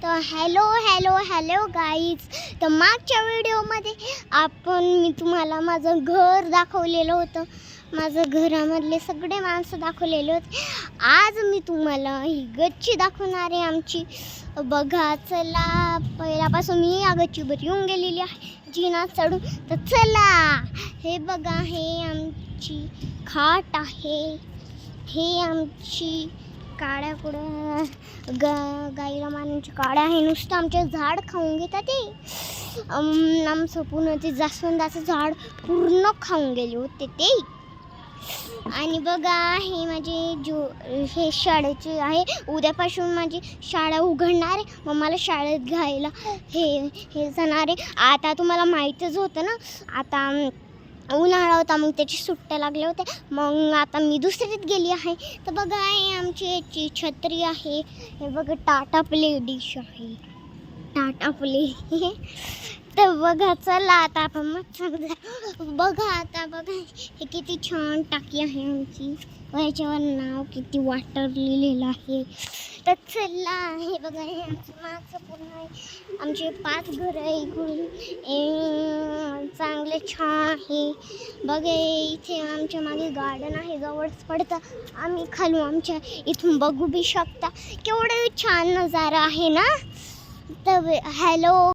तर hello hello hello guys. तर मागच्या व्हिडिओमध्ये मी तुम्हाला माझं घर दाखवलेलं होतं. माझं घरामधले सगळे माणसं दाखवलेले होते. आज मी तुम्हाला ही गच्ची दाखवणार आहे आमची. बघा चला, पहिल्यापासून मी या गच्चीवर येऊन गेलेली आहे जिना चढून. तर चला, हे बघा, हे आमची खाट आहे, हे आमची काड्या कुठं गाईला मारण्याची काड्या आहे. नुसतं आमचे झाड खाऊन घेतात ते. आमचं पूर्ण ते जास्वंदाचं झाड पूर्ण खाऊन गेले होते ते. आणि बघा, हे माझे हे शाळेचे आहे. उद्यापासून माझी शाळा उघडणार आहे. मग मला शाळेत घ्यायला हे जाणार आहे. आता तुम्हाला माहीतच होतं ना, आता उन्हाळा होता, मग त्याची सुट्ट्या लागल्या होत्या. मग आता मी दुसरीत गेली आहे. तर बघा, हे आमची याची छत्री आहे. हे बघा, टाटा प्ले डिश आहे, टाटा प्ले. तर बघा चला, आता आपण मग बघा, आता बघा हे किती छान टाकी आहे आमची. याच्यावर नाव किती वॉटर लिहिलेलं आहे. तर चला, हे बघा, हे आमचं मागचं पूर्ण आहे. आमचे 5 घर आहे इकडून. चांगले छान आहे. बघा, इथे आमच्या मागे गार्डन आहे, जवळच पडतं. आम्ही खालून आमच्या इथून बघू बी शकता. केवढं छान नजारा आहे ना. तर हॅलो.